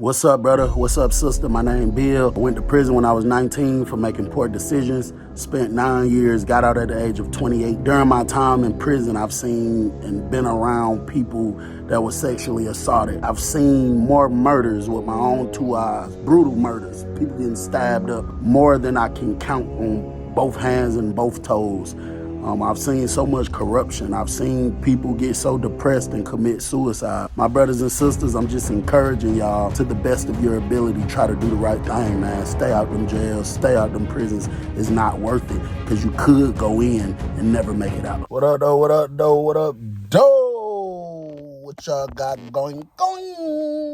What's up, brother? What's up, sister? My name Bill. I went to prison when I was 19 for making poor decisions. Spent 9 years, got out at the age of 28. During my time in prison, I've seen and been around people that were sexually assaulted. I've seen more murders with my own two eyes, brutal murders, people getting stabbed up, more than I can count on both hands and both toes. I've seen so much corruption. I've seen people get so depressed and commit suicide. My brothers and sisters, I'm just encouraging y'all to the best of your ability, try to do the right thing, man. Stay out them jails, stay out them prisons. It's not worth it because you could go in and never make it out. What up, though? What up, though? What up, though? What y'all got going?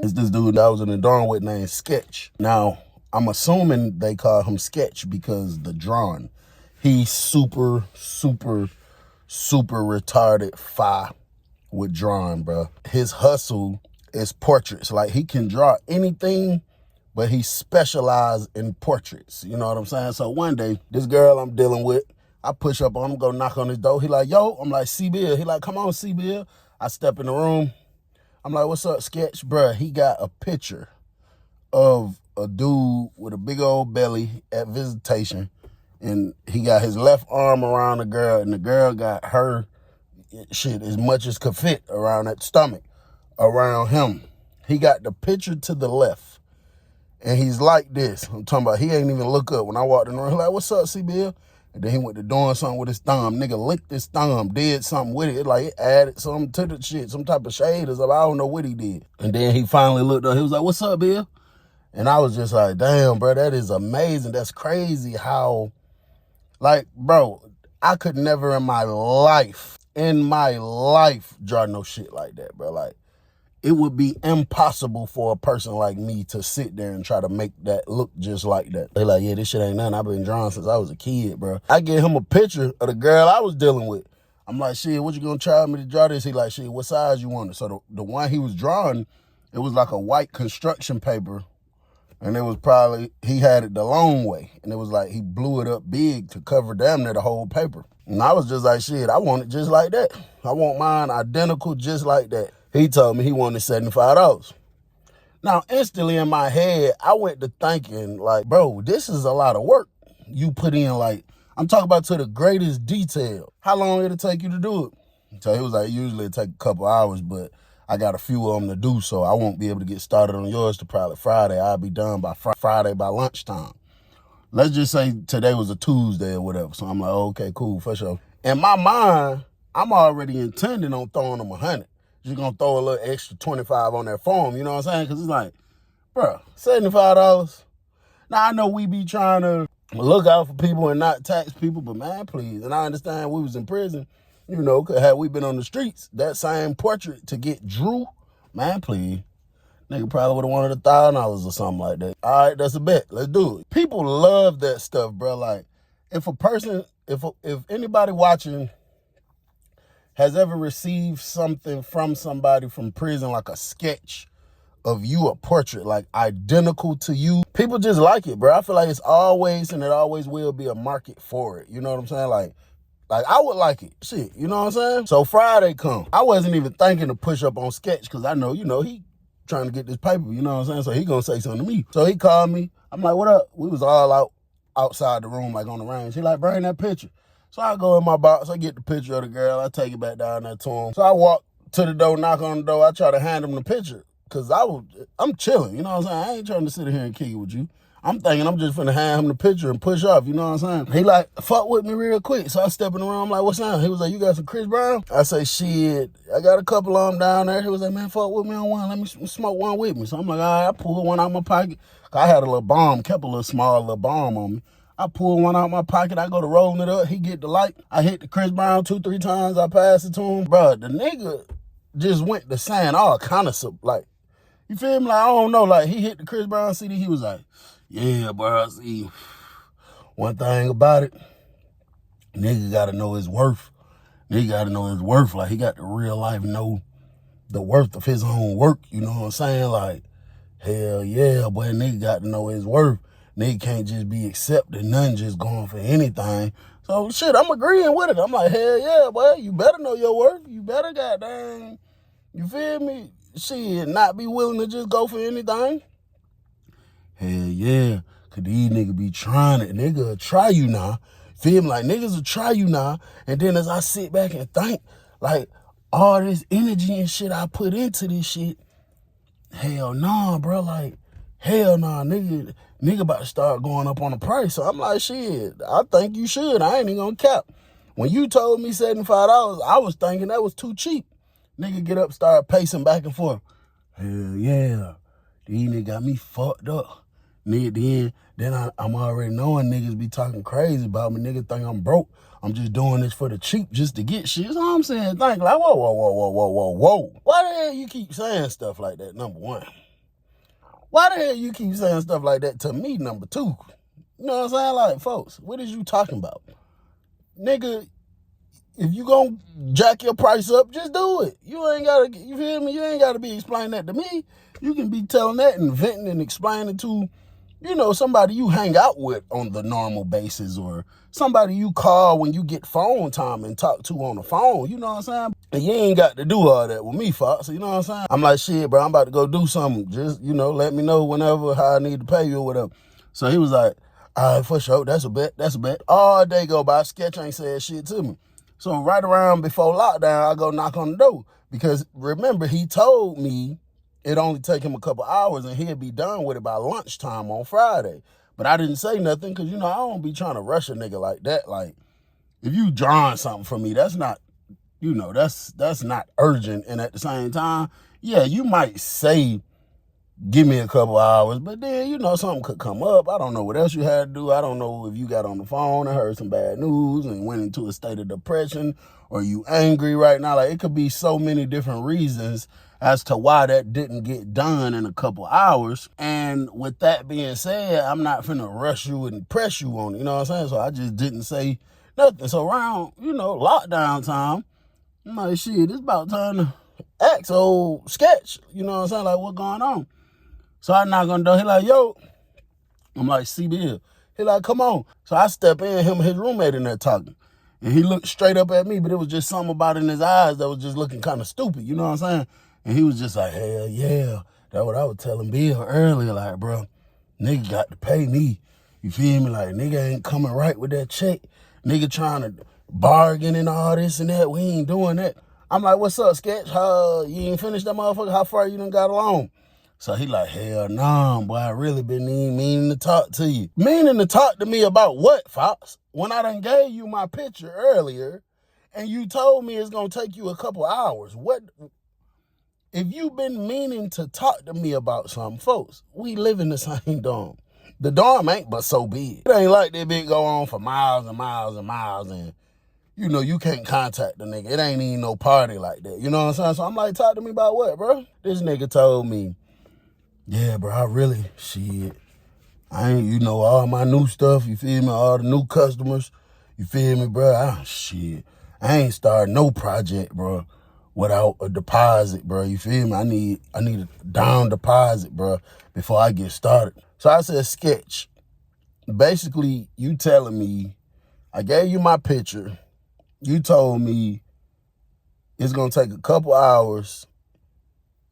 It's this dude that I was in the dorm with named Sketch. Now, I'm assuming they call him Sketch because the drawing. He's super retarded with drawing, bro. His hustle is portraits. Like, he can draw anything, but he specialized in portraits. You know what I'm saying? So one day, this girl I'm dealing with, I push up on him, go knock on his door. He like, yo. I'm like, C-Bill. He like, come on, C-Bill. I step in the room. I'm like, what's up, Sketch? Bruh, he got a picture of a dude with a big old belly at visitation. And he got his left arm around the girl, and the girl got her shit as much as could fit around that stomach, around him. He got the picture to the left, and he's like this. I'm talking about he ain't even look up. When I walked in the room, he like, what's up, C-Bill? And then he went to doing something with his thumb. Nigga licked his thumb, did something with it. Like, it added something to the shit, some type of shade or something. I don't know what he did. And then he finally looked up. He was like, what's up, Bill? And I was just like, damn, bro, that is amazing. That's crazy how... Like, bro, I could never in my life, draw no shit like that, bro. Like, it would be impossible for a person like me to sit there and try to make that look just like that. They like, yeah, this shit ain't nothing. I've been drawing since I was a kid, bro. I gave him a picture of the girl I was dealing with. I'm like, shit, what you gonna try me to draw this? He like, shit, what size you want it? So the one he was drawing, it was like a white construction paper. And it was probably, he had it the long way. And it was like, he blew it up big to cover damn near the whole paper. And I was just like, shit, I want it just like that. I want mine identical just like that. He told me he wanted $75. Now, instantly in my head, I went to thinking like, bro, this is a lot of work you put in. Like, I'm talking about to the greatest detail. How long it'll take you to do it? So he was like, usually it take a couple hours, but I got a few of them to do, so I won't be able to get started on yours till probably Friday. I'll be done by Friday by lunchtime. Let's just say today was a Tuesday or whatever. So I'm like, okay, cool, for sure. In my mind, I'm already intending on throwing them 100. Just gonna throw a little extra 25 on that form, you know what I'm saying? Because it's like, bro, $75. Now, I know we be trying to look out for people and not tax people, but man, please. And I understand we was in prison. You know, cause had we been on the streets, that same portrait to get drew, man, please. Nigga probably would have wanted $1,000 or something like that. All right, that's a bet. Let's do it. People love that stuff, bro. Like, if anybody watching has ever received something from somebody from prison, like a sketch of you, a portrait, like identical to you, people just like it, bro. I feel like it's always, and it always will be a market for it. You know what I'm saying? Like, I would like it. Shit, you know what I'm saying? So Friday come. I wasn't even thinking to push up on Sketch because I know, he trying to get this paper, you know what I'm saying? So he gonna say something to me. So he called me. I'm like, what up? We was all outside the room, like on the range. He like, bring that picture. So I go in my box. I get the picture of the girl. I take it back down there to him. So I walk to the door, knock on the door. I try to hand him the picture because I'm chilling, you know what I'm saying? I ain't trying to sit here and kick it with you. I'm thinking I'm just finna hand him the picture and push off, you know what I'm saying? He like, fuck with me real quick. So I step in the room, I'm like, what's up? He was like, you got some Chris Brown? I say, shit, I got a couple of them down there. He was like, man, fuck with me on one. Let me smoke one with me. So I'm like, all right, I pulled one out my pocket. I had a little bomb, kept a little small little bomb on me. I pull one out my pocket. I go to rolling it up. He get the light. I hit the Chris Brown 2-3 times. I pass it to him. Bro, the nigga just went to saying all kind of stuff. Like, you feel me? Like, I don't know. Like, he hit the Chris Brown CD. He was like, yeah, bro, see, one thing about it, nigga got to know his worth. Nigga got to know his worth. Like, he got to real life know the worth of his own work. You know what I'm saying? Like, hell yeah, boy, nigga got to know his worth. Nigga can't just be accepting nothing, just going for anything. So, shit, I'm agreeing with it. I'm like, hell yeah, boy, you better know your worth. You better goddamn, you feel me? Shit, not be willing to just go for anything. Hell yeah. Cause these niggas be trying it. Nigga will try you now. Feel me? Like niggas will try you now. And then as I sit back and think, like all this energy and shit I put into this shit, hell nah, bro. Like, hell nah, nigga about to start going up on the price. So I'm like, shit, I think you should. I ain't even gonna cap. When you told me $75, I was thinking that was too cheap. Nigga get up, start pacing back and forth. Hell yeah. These niggas got me fucked up. Nigga, then I'm already knowing niggas be talking crazy about me. Nigga think I'm broke. I'm just doing this for the cheap just to get shit. That's all I'm saying. Think like, whoa. Why the hell you keep saying stuff like that, number one? Why the hell you keep saying stuff like that to me, number two? You know what I'm saying? Like, folks, what is you talking about? Nigga, if you gonna jack your price up, just do it. You ain't gotta, you feel me? You ain't gotta be explaining that to me. You can be telling that and venting and explaining to, you know, somebody you hang out with on the normal basis, or somebody you call when you get phone time and talk to on the phone. You know what I'm saying? And you ain't got to do all that with me, Fox. You know what I'm saying? I'm like, shit, bro, I'm about to go do something. Just, you know, let me know whenever how I need to pay you or whatever. So he was like, all right, for sure. That's a bet. All day go by. Sketch ain't said shit to me. So right around before lockdown, I go knock on the door. Because remember, he told me it only take him a couple hours and he'll be done with it by lunchtime on Friday. But I didn't say nothing because, you know, I don't be trying to rush a nigga like that. Like, if you drawing something for me, that's not, you know, that's not urgent. And at the same time, yeah, you might say, give me a couple hours, but then, you know, something could come up. I don't know what else you had to do. I don't know if you got on the phone and heard some bad news and went into a state of depression, or you angry right now. Like, it could be so many different reasons as to why that didn't get done in a couple hours. And with that being said, I'm not finna rush you and press you on it, you know what I'm saying? So I just didn't say nothing. So around, you know, lockdown time, I'm like, shit, it's about time to ask old Sketch, you know what I'm saying? Like, what going on? So I knock on the door. He like, yo. I'm like, CB. He like, come on. So I step in, him and his roommate in there talking. And he looked straight up at me, but it was just something about in his eyes that was just looking kind of stupid, you know what I'm saying? And he was just like, hell yeah. That's what I was telling Bill earlier. Like, bro, nigga got to pay me. You feel me? Like, nigga ain't coming right with that check. Nigga trying to bargain and all this and that. We ain't doing that. I'm like, what's up, Sketch? You ain't finished that motherfucker? How far you done got along? So he like, hell nah, boy, I really been meaning to talk to you. Meaning to talk to me about what, Fox? When I done gave you my picture earlier and you told me it's gonna take you a couple hours. What? If you been meaning to talk to me about something, folks, we live in the same dorm. The dorm ain't but so big. It ain't like that big go on for miles and miles and miles and, you know, you can't contact the nigga. It ain't even no party like that. You know what I'm saying? So I'm like, talk to me about what, bro? This nigga told me, yeah, bro, I ain't, you know, all my new stuff, you feel me, all the new customers, you feel me, bro, I ain't starting no project, bro, without a deposit, bro, you feel me, I need a down deposit, bro, before I get started. So I said, Sketch, basically, you telling me, I gave you my picture, you told me it's gonna take a couple hours,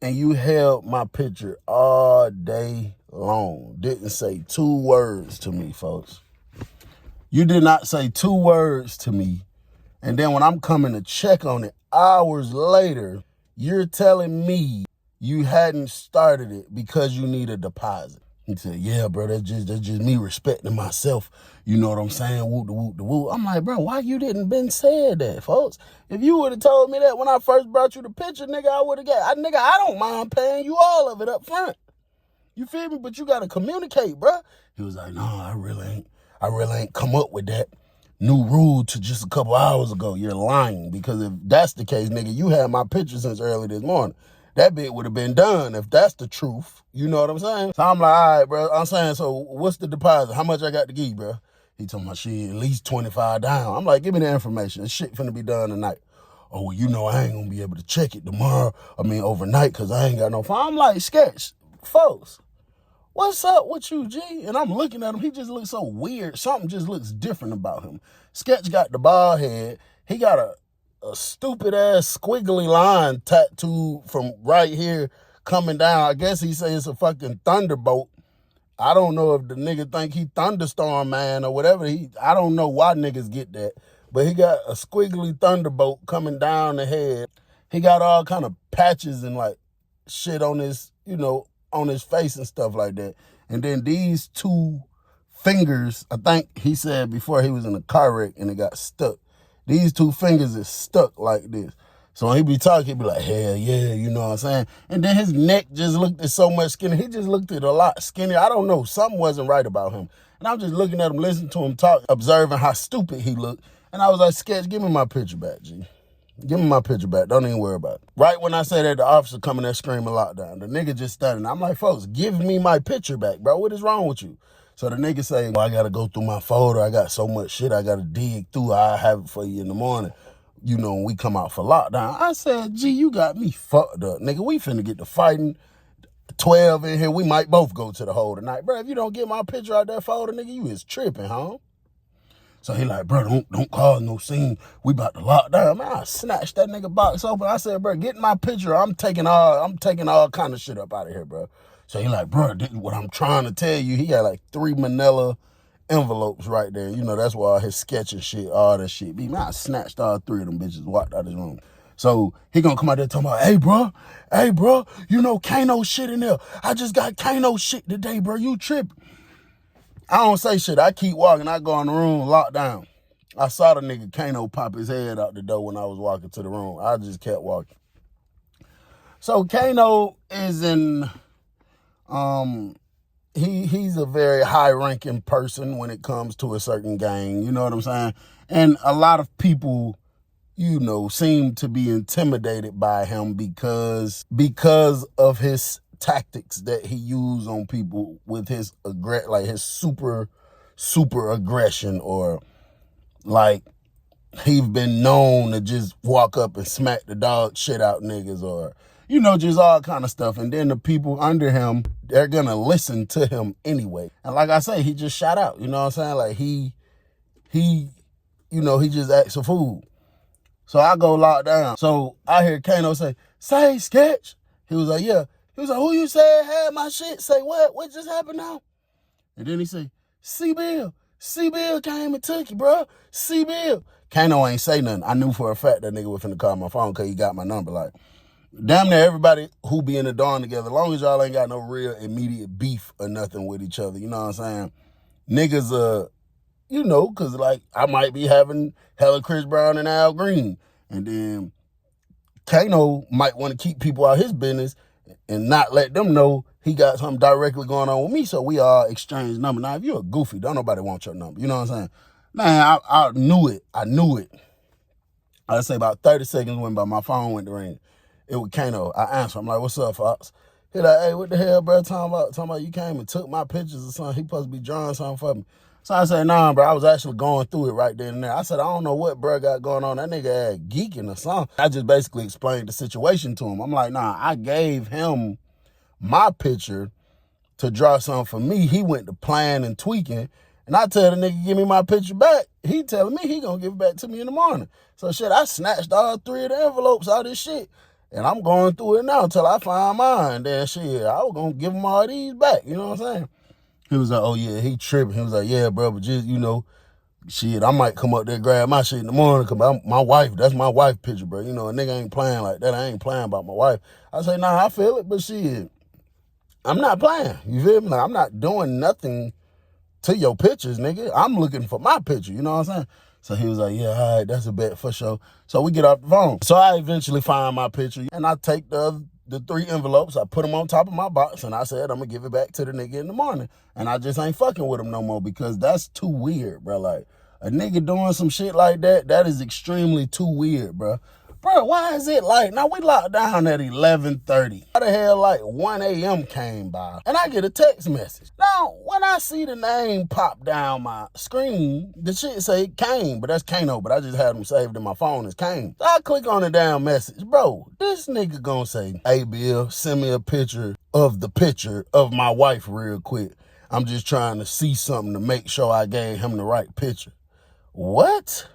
and you held my picture all day long. Didn't say 2 words to me, folks. You did not say 2 words to me. And then when I'm coming to check on it hours later, you're telling me you hadn't started it because you need a deposit. He said, yeah, bro, that's just me respecting myself. You know what I'm saying? Whoop the whoop the whoop. I'm like, bro, why you didn't been said that, folks? If you would have told me that when I first brought you the picture, nigga, I would have got, I don't mind paying you all of it up front. You feel me? But you got to communicate, bro. He was like, no, I really ain't come up with that new rule to just a couple hours ago. You're lying, because if that's the case, nigga, you had my picture since early this morning. That bit would have been done if that's the truth. You know what I'm saying? So I'm like, all right, bro. I'm saying, so what's the deposit? How much I got to give, bro? He told me, shit, at least 25 down. I'm like, give me the information. This shit finna be done tonight. Oh, well, you know I ain't gonna be able to check it overnight, because I ain't got no phone. I'm like, Sketch, folks, what's up with you, G? And I'm looking at him. He just looks so weird. Something just looks different about him. Sketch got the bald head. He got a stupid ass squiggly line tattooed from right here coming down. I guess he say it's a fucking thunderbolt. I don't know if the nigga think he thunderstorm man or whatever. I don't know why niggas get that. But he got a squiggly thunderbolt coming down the head. He got all kind of patches and like shit on his, on his face and stuff like that. And then these two fingers, I think he said before he was in a car wreck and it got stuck. These two fingers is stuck like this. So when he be talking, he be like, hell yeah, you know what I'm saying? And then his neck just looked at so much skinny. He just looked at a lot skinnier. I don't know. Something wasn't right about him. And I'm just looking at him, listening to him talk, observing how stupid he looked. And I was like, Sketch, give me my picture back, G. Give me my picture back. Don't even worry about it. Right when I said that, the officer coming there screaming lockdown. The nigga just standing. I'm like, folks, give me my picture back, bro. What is wrong with you? So the nigga say, well, I got to go through my folder. I got so much shit I got to dig through. I'll have it for you in the morning. When we come out for lockdown. I said, gee, you got me fucked up. Nigga, we finna get to fighting. 12 in here. We might both go to the hole tonight. Bro, if you don't get my picture out that folder, nigga, you is tripping, huh? So he like, bro, don't cause no scene. We about to lock down. Man, I snatched that nigga box open. I said, bro, get my picture. I'm taking all kind of shit up out of here, bro. So he like, bro, this is what I'm trying to tell you. He had like 3 manila envelopes right there. That's why all his sketch and shit, all that shit be. Man, I snatched all 3 of them bitches, walked out of his room. So he gonna come out there talking about, hey, bro, Kano shit in there. I just got Kano shit today, bro. You tripping. I don't say shit. I keep walking. I go in the room, locked down. I saw the nigga Kano pop his head out the door when I was walking to the room. I just kept walking. So Kano is he's a very high-ranking person when it comes to a certain gang. You know what I'm saying? And a lot of people, seem to be intimidated by him because of his tactics that he used on people with his his super aggression, or like he's been known to just walk up and smack the dog shit out niggas, or just all kind of stuff. And then the people under him, they're gonna listen to him anyway. And like I say, he just shot out. You know what I'm saying? Like he just acts a fool. So I go lock down. So I hear Kano say, Sketch. He was like, yeah. He was like, who you said had my shit? Say what? What just happened now? And then he say, C-Bill. C-Bill came and took you, bro. C-Bill. Kano ain't say nothing. I knew for a fact that nigga was finna call my phone because he got my number. Like, damn near everybody who be in the dorm together, as long as y'all ain't got no real immediate beef or nothing with each other, you know what I'm saying? Niggas, because like I might be having hella Chris Brown and Al Green. And then Kano might want to keep people out his business and not let them know he got something directly going on with me. So we all exchange numbers. Now, if you're a goofy, don't nobody want your number. You know what I'm saying? Man, I knew it. I'd say about 30 seconds went by, my phone went to ring. It was Kano. I answered. I'm like, what's up, Fox? He like, hey, what the hell, bro? Talking about you came and took my pictures or something. He supposed to be drawing something for me. So I said, nah, bro, I was actually going through it right then and there. I said, I don't know what bro got going on. That nigga had geeking or something. I just basically explained the situation to him. I'm like, nah, I gave him my picture to draw something for me. He went to plan and tweaking. And I tell the nigga, give me my picture back. He telling me he gonna give it back to me in the morning. So shit, I snatched all 3 of the envelopes out of this shit. And I'm going through it now until I find mine. Then shit, I was gonna give him all these back. You know what I'm saying? He was like, oh yeah, he tripping. He was like, yeah, bro, but just, shit, I might come up there and grab my shit in the morning because my wife, that's my wife picture, bro. A nigga ain't playing like that. I ain't playing about my wife. I say, nah, I feel it, but shit, I'm not playing. You feel me? Like, I'm not doing nothing to your pictures, nigga. I'm looking for my picture, you know what I'm saying? So he was like, yeah, all right, that's a bet for sure. So we get off the phone. So I eventually find my picture, and I take the 3 envelopes, I put them on top of my box, and I said, I'm gonna give it back to the nigga in the morning. And I just ain't fucking with him no more because that's too weird, bro. Like, a nigga doing some shit like that is extremely too weird, bro. Bro, why is it like, now we locked down at 11:30. How the hell like 1 a.m. came by and I get a text message? Now, when I see the name pop down my screen, the shit say Kane, but that's Kano, but I just had them saved in my phone as Kane. So I click on the damn message. Bro, this nigga gonna say, hey, Bill, send me a picture of my wife real quick. I'm just trying to see something to make sure I gave him the right picture. What?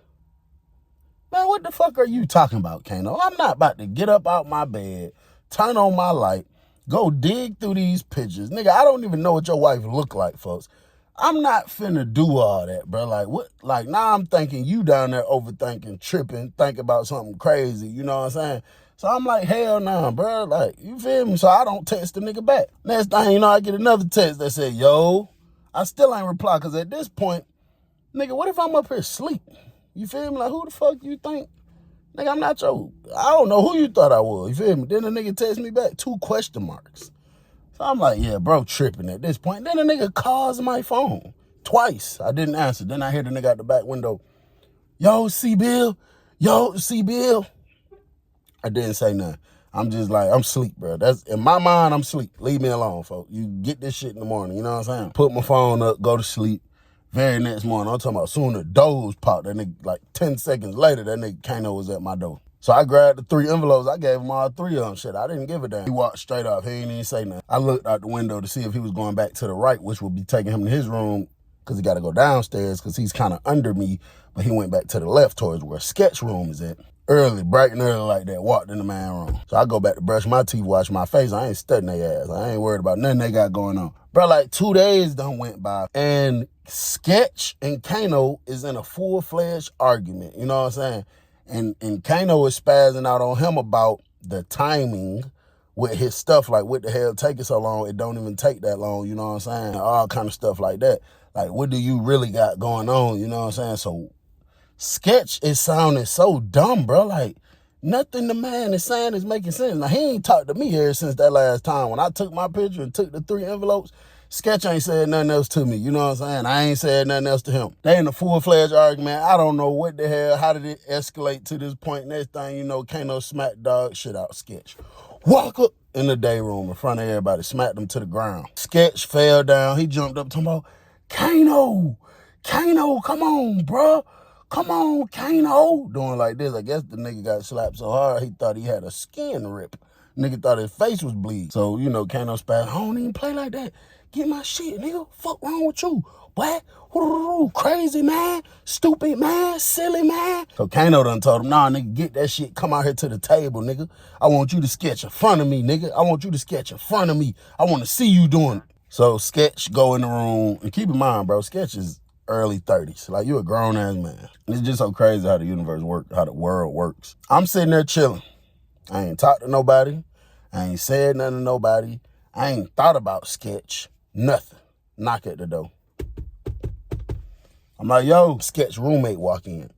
Man, what the fuck are you talking about, Kano? I'm not about to get up out my bed, turn on my light, Go dig through these pictures. Nigga, I don't even know what your wife look like, folks. I'm not finna do all that, bro. Like, what? Like, now I'm thinking you down there overthinking, tripping, thinking about something crazy. You know what I'm saying? So I'm like, hell nah, bro. Like, you feel me? So I don't text the nigga back. Next thing you know, I get another text that said, yo, I still ain't reply, because at this point, nigga, what if I'm up here asleep? You feel me? Like, who the fuck you think? Nigga, I'm not your, I don't know who you thought I was. You feel me? Then the nigga text me back, 2 question marks. So I'm like, yeah, bro, tripping at this point. Then the nigga calls my phone twice. I didn't answer. Then I hear the nigga out the back window, yo, C-Bill. Yo, C-Bill. I didn't say nothing. I'm just like, I'm asleep, bro. That's in my mind, I'm asleep. Leave me alone, folks. You get this shit in the morning, you know what I'm saying? Put my phone up, go to sleep. Very next morning, I'm talking about soon the doors popped. That nigga, like 10 seconds later, that nigga Kano was at my door. So I grabbed the 3 envelopes. I gave him all 3 of them. Shit, I didn't give a damn. He walked straight off. He ain't even say nothing. I looked out the window to see if he was going back to the right, which would be taking him to his room, because he got to go downstairs because he's kind of under me. But he went back to the left towards where sketch room is at. Early, bright and early like that, walked in the man room. So I go back to brush my teeth, wash my face. I ain't studying their ass. I ain't worried about nothing they got going on. Bro, like 2 days done went by, and Sketch and Kano is in a full-fledged argument. You know what I'm saying? And Kano is spazzing out on him about the timing with his stuff. Like, what the hell taking so long? It don't even take that long, you know what I'm saying? All kind of stuff like that. Like, what do you really got going on? You know what I'm saying? So Sketch is sounding so dumb, bro. Like, nothing the man is saying is making sense. Now, he ain't talked to me here since that last time. When I took my picture and took the 3 envelopes, Sketch ain't said nothing else to me. You know what I'm saying? I ain't said nothing else to him. They in a full-fledged argument. I don't know what the hell. How did it escalate to this point? Next thing you know, Kano smacked dog shit out Sketch. Walk up in the day room in front of everybody. Smacked him to the ground. Sketch fell down. He jumped up talking about, Kano, come on, bro. Come on, Kano. Doing like this. I guess the nigga got slapped so hard, he thought he had a skin rip. Nigga thought his face was bleeding. So, you know, Kano spat, I don't even play like that. Get my shit, nigga. Fuck wrong with you? What? Crazy, man. Stupid, man. Silly, man. So Kano done told him, nah, nigga, get that shit. Come out here to the table, nigga. I want you to sketch in front of me, nigga. I want you to sketch in front of me. I want to see you doing it. So Sketch go in the room. And keep in mind, bro, Sketch is early 30s. Like, you a grown-ass man. It's just so crazy how the universe works, how the world works. I'm sitting there chilling. I ain't talked to nobody. I ain't said nothing to nobody. I ain't thought about Sketch. Nothing. Knock at the door. I'm like, yo, Sketch roommate walk in.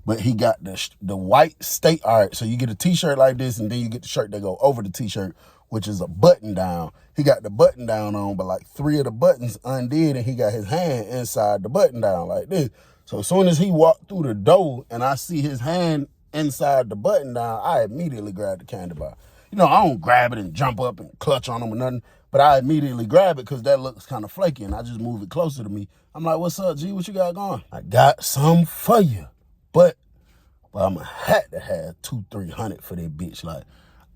But he got the white state. All right, so you get a t-shirt like this, and then you get the shirt that go over the t-shirt, which is a button down. He got the button down on, but like 3 of the buttons undid, and he got his hand inside the button down like this. So as soon as he walked through the door and I see his hand inside the button down, I immediately grabbed the candy bar. You know, I don't grab it and jump up and clutch on him or nothing, but I immediately grab it because that looks kind of flaky, and I just move it closer to me. I'm like, what's up, G? What you got going? I got some for you, but I'm going to have to have $200-300 for that bitch. Like,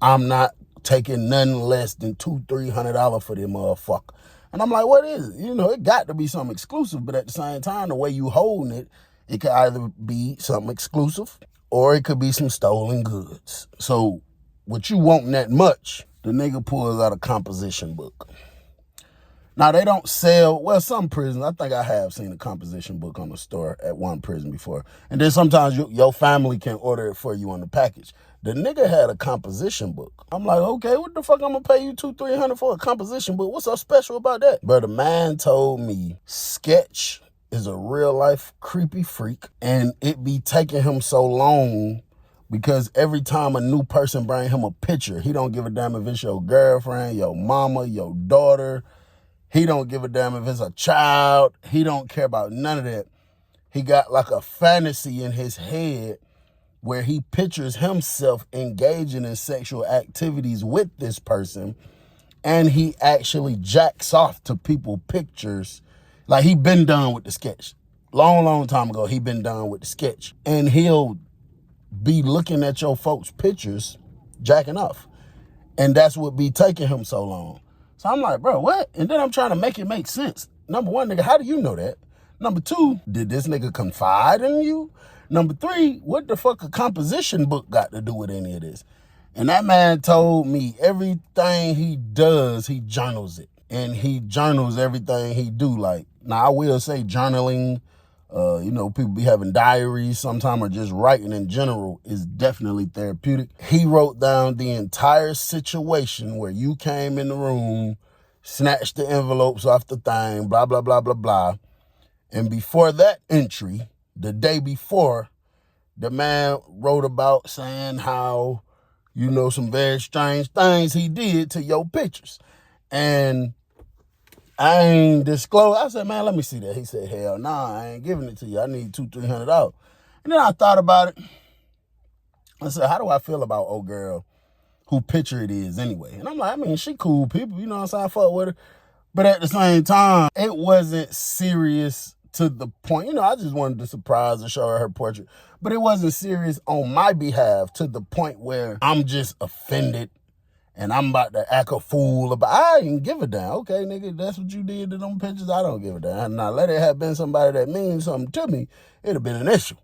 I'm not taking nothing less than $200-300 for that motherfucker. And I'm like, what is it? You know, it got to be something exclusive, but at the same time, the way you holding it, it could either be something exclusive or it could be some stolen goods. So what you want that much, the nigga pulls out a composition book. Now, they don't sell, well, some prisons, I think I have seen a composition book on the store at one prison before. And then sometimes your family can order it for you on the package. The nigga had a composition book. I'm like, okay, what the fuck I'm gonna pay you $200-300 for a composition book? What's so special about that? But the man told me Sketch is a real life creepy freak, and it be taking him so long because every time a new person bring him a picture, he don't give a damn if it's your girlfriend, your mama, your daughter. He don't give a damn if it's a child. He don't care about none of that. He got like a fantasy in his head where he pictures himself engaging in sexual activities with this person, and he actually jacks off to people pictures. Like, he been done with the sketch. Long time ago, he been done with the sketch. And he'll be looking at your folks' pictures, jacking off. And that's what be taking him so long. So I'm like, bro, what? And then I'm trying to make it make sense. Number 1, nigga, how do you know that? Number 2, did this nigga confide in you? Number 3, what the fuck a composition book got to do with any of this? And that man told me everything he does, he journals it. And he journals everything he do. Like, now I will say journaling, people be having diaries sometime, or just writing in general is definitely therapeutic. He wrote down the entire situation where you came in the room, snatched the envelopes off the thing, blah, blah, blah, blah, blah. And before that entry, the day before, the man wrote about saying how, some very strange things he did to your pictures. And I ain't disclosed. I said, man, let me see that. He said, hell nah, I ain't giving it to you. I need $200-300. And then I thought about it. I said, how do I feel about old girl who picture it is anyway? And I'm like, she cool people, you know what I'm saying? I fuck with her. But at the same time, it wasn't serious to the point. I just wanted to surprise and show her portrait. But it wasn't serious on my behalf to the point where I'm just offended and I'm about to act a fool about. I didn't give a damn. Okay, nigga, that's what you did to them pictures. I don't give a damn. Now, let it have been somebody that means something to me, it'd have been an issue.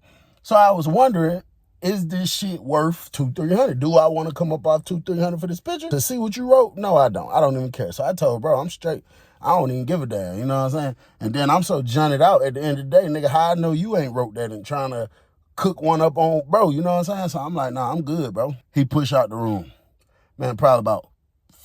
So I was wondering, is this shit worth $200-300? Do I want to come up off $200-300 for this picture to see what you wrote? No, I don't. I don't even care. So I told bro, I'm straight. I don't even give a damn. You know what I'm saying? And then I'm so junted out at the end of the day, nigga, how I know you ain't wrote that and trying to cook one up on bro? You know what I'm saying? So I'm like, nah, I'm good, bro. He pushed out the room. Man, probably about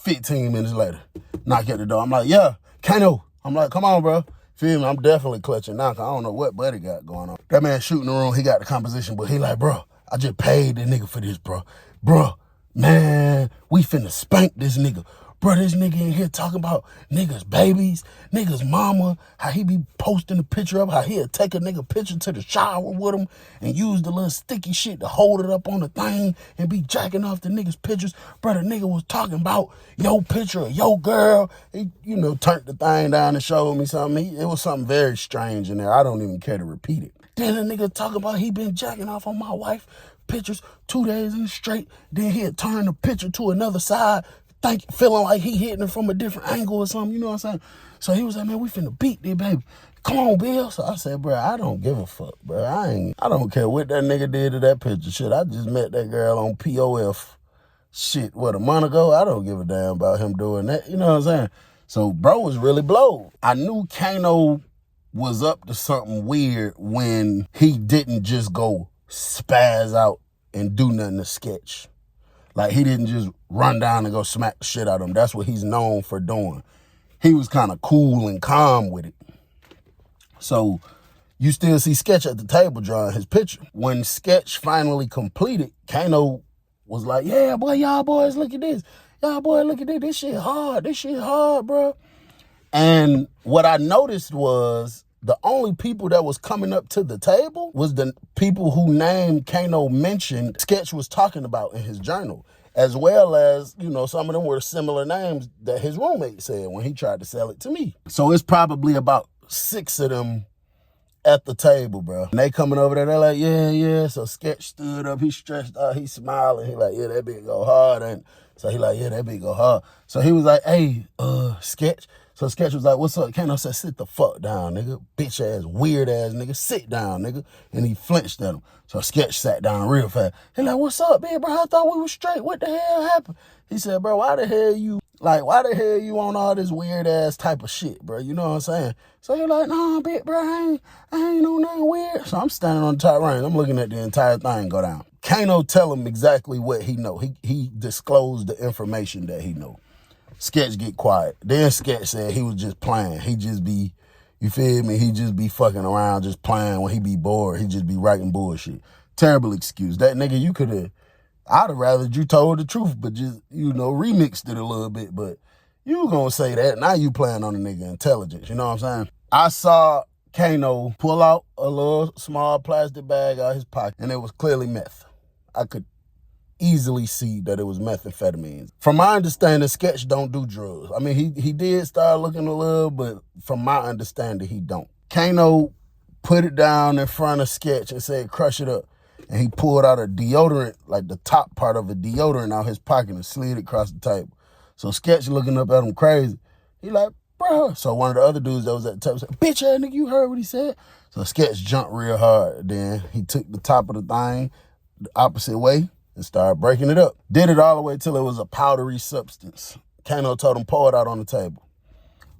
15 minutes later, knock at the door. I'm like, yeah, Kano. I'm like, come on, bro. Feel me? I'm definitely clutching now, 'cause I don't know what Buddy got going on. That man shooting the room, he got the composition, but he like, bro, I just paid the nigga for this, bro. Bro, man, we finna spank this nigga. Bro, this nigga in here talking about niggas' babies, niggas' mama, how he be posting the picture up, how he'll take a nigga picture to the shower with him and use the little sticky shit to hold it up on the thing and be jacking off the niggas' pictures. Bro, the nigga was talking about your picture of your girl. He, turned the thing down and showed me something. It was something very strange in there. I don't even care to repeat it. Then the nigga talking about he been jacking off on my wife pictures 2 days in straight. Then he'll turn the picture to another side, feeling like he hitting it from a different angle or something, you know what I'm saying? So he was like, man, we finna beat this baby. Come on, Bill. So I said, bro, I don't give a fuck, bro. I don't care what that nigga did to that picture. Shit, I just met that girl on POF. Shit, a month ago? I don't give a damn about him doing that, you know what I'm saying? So bro was really blowed. I knew Kano was up to something weird when he didn't just go spaz out and do nothing to Sketch. Like, he didn't just run down and go smack the shit out of him. That's what he's known for doing. He was kind of cool and calm with it. So you still see Sketch at the table drawing his picture. When Sketch finally completed, Kano was like, yeah, boy, y'all boys, look at this. Y'all boys, look at this. This shit hard. This shit hard, bro. And what I noticed was the only people that was coming up to the table was the people who named Kano mentioned Sketch was talking about in his journal, as well as, some of them were similar names that his roommate said when he tried to sell it to me. So it's probably about 6 of them at the table, bro. And they coming over there, they're like, yeah. So Sketch stood up, he stretched out, he smiling, he like, yeah, that bitch go hard. And so he like, yeah, that bitch go hard. So he was like, hey, Sketch. So Sketch was like, what's up? Kano said, sit the fuck down, nigga. Bitch ass, weird ass nigga. Sit down, nigga. And he flinched at him. So Sketch sat down real fast. He like, what's up, man, bro? I thought we was straight. What the hell happened? He said, bro, why the hell you on all this weird ass type of shit, bro? You know what I'm saying? So you're like, nah, bitch, bro, I ain't on nothing weird. So I'm standing on the top range. I'm looking at the entire thing go down. Kano tell him exactly what he know. He disclosed the information that he know. Sketch get quiet. Then Sketch said he was just playing. He just be, you feel me? He just be fucking around, just playing. When he be bored, he just be writing bullshit. Terrible excuse. That nigga, I'd have rather you told the truth, but just, remixed it a little bit. But you gonna say that. Now you playing on the nigga intelligence. You know what I'm saying? I saw Kano pull out a little small plastic bag out of his pocket, and it was clearly meth. I could easily see that it was methamphetamines. From my understanding, Sketch don't do drugs. I mean, he did start looking a little, but from my understanding, he don't. Kano put it down in front of Sketch and said, crush it up. And he pulled out a deodorant, like the top part of a deodorant out his pocket and slid it across the table. So Sketch looking up at him crazy. He like, bro. So one of the other dudes that was at the table said, bitch ass nigga, you heard what he said? So Sketch jumped real hard. Then he took the top of the thing the opposite way. and started breaking it up. Did it all the way till it was a powdery substance. Kano told him, pour it out on the table.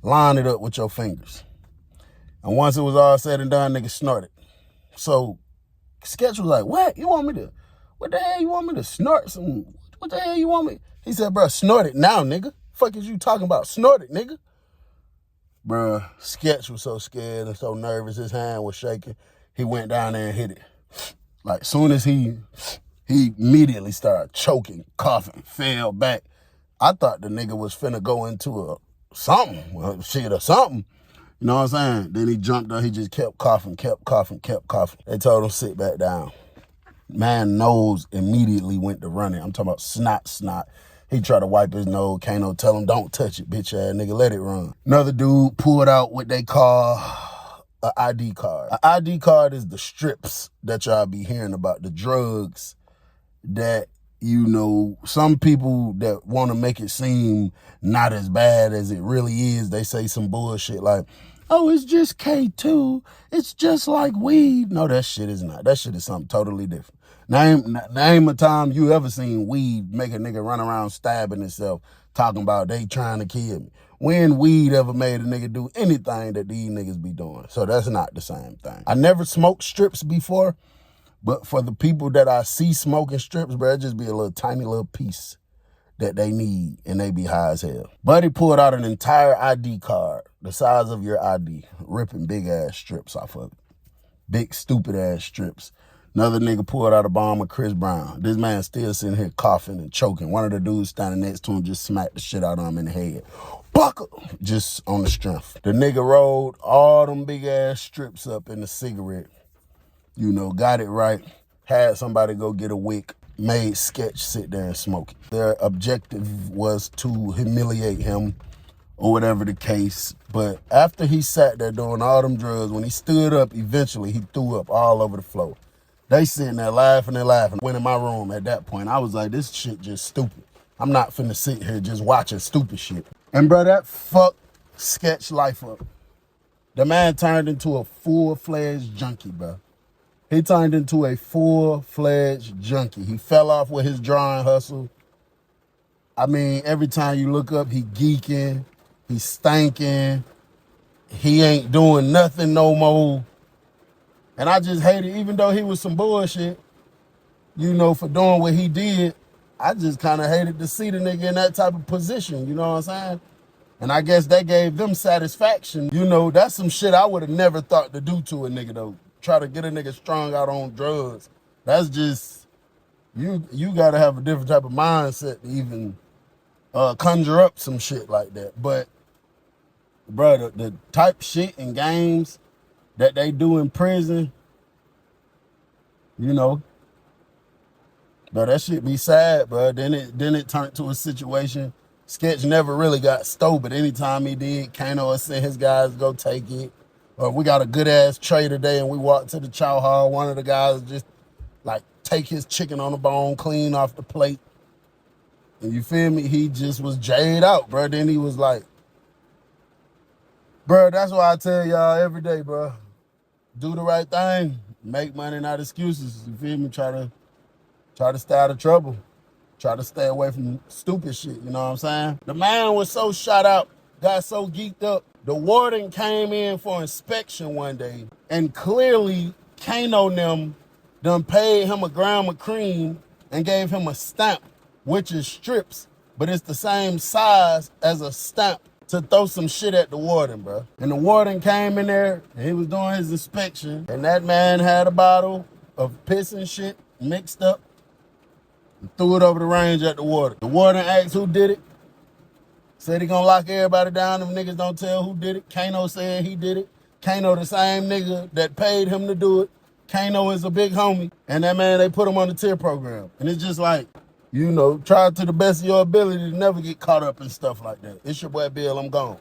Line it up with your fingers. And once it was all said and done, nigga snorted. So Sketch was like, what the hell you want me to snort some? What the hell you want me? He said, bro, snort it now, nigga. Fuck is you talking about? Snort it, nigga. Bruh, Sketch was so scared and so nervous, his hand was shaking. He went down there and hit it. Like, soon as he immediately started choking, coughing, fell back. I thought the nigga was finna go into something. You know what I'm saying? Then he jumped up, he just kept coughing. They told him sit back down. Man nose immediately went to running. I'm talking about snot. He tried to wipe his nose. Kano tell him, don't touch it, bitch ass nigga, let it run. Another dude pulled out what they call an ID card. An ID card is the strips that y'all be hearing about, the drugs that, you know, some people that want to make it seem not as bad as it really is, they say some bullshit like, oh, it's just K2. It's just like weed. No, that shit is not. That shit is something totally different. Name a time you ever seen weed make a nigga run around stabbing himself, talking about they trying to kill me. When weed ever made a nigga do anything that these niggas be doing? So that's not the same thing. I never smoked strips before, but for the people that I see smoking strips, bro, it just be a little tiny little piece that they need, and they be high as hell. Buddy pulled out an entire ID card, the size of your ID, ripping big ass strips off of it. Big stupid ass strips. Another nigga pulled out a bomb of Chris Brown. This man still sitting here coughing and choking. One of the dudes standing next to him just smacked the shit out of him in the head. Buckle! Just on the strength. The nigga rolled all them big ass strips up in the cigarette. You know, got it right. Had somebody go get a wick. Made Sketch sit there and smoke it. Their objective was to humiliate him or whatever the case. But after he sat there doing all them drugs, when he stood up, eventually he threw up all over the floor. They sitting there laughing and laughing. Went in my room at that point. I was like, this shit just stupid. I'm not finna sit here just watching stupid shit. And bro, that fucked Sketch life up. The man turned into a full-fledged junkie, bro. He turned into a full-fledged junkie. He fell off with his drawing hustle. I mean, every time you look up, he geeking, he stanking, he ain't doing nothing no more. And I just hate it, even though he was some bullshit, you know, for doing what he did, I just kind of hated to see the nigga in that type of position, you know what I'm saying? And I guess that gave them satisfaction. You know, that's some shit I would have never thought to do to a nigga, though. Try to get a nigga strung out on drugs. That's just, you gotta have a different type of mindset to even conjure up some shit like that. But, bro, the type shit and games that they do in prison, you know, but that shit be sad, bro. Then it turned to a situation. Sketch never really got stole, but anytime he did, Kano would send his guys to go take it. Or we got a good ass tray today and we walk to the chow hall, one of the guys just like take his chicken on the bone, clean off the plate. And you feel me? He just was jayed out, bro. Then he was like, bro, that's why I tell y'all every day, bro. Do the right thing. Make money, not excuses. You feel me? Try to stay out of trouble. Try to stay away from stupid shit, you know what I'm saying? The man was so shot out, got so geeked up. The warden came in for inspection one day, and clearly Kano done paid him a gram of cream and gave him a stamp, which is strips, but it's the same size as a stamp to throw some shit at the warden, bro. And the warden came in there, and he was doing his inspection, and that man had a bottle of piss and shit mixed up and threw it over the range at the warden. The warden asked who did it. Said he gonna lock everybody down if niggas don't tell who did it. Kano said he did it. Kano the same nigga that paid him to do it. Kano is a big homie. And that man, they put him on the tier program. And it's just like, you know, try to the best of your ability to never get caught up in stuff like that. It's your boy Bill, I'm gone.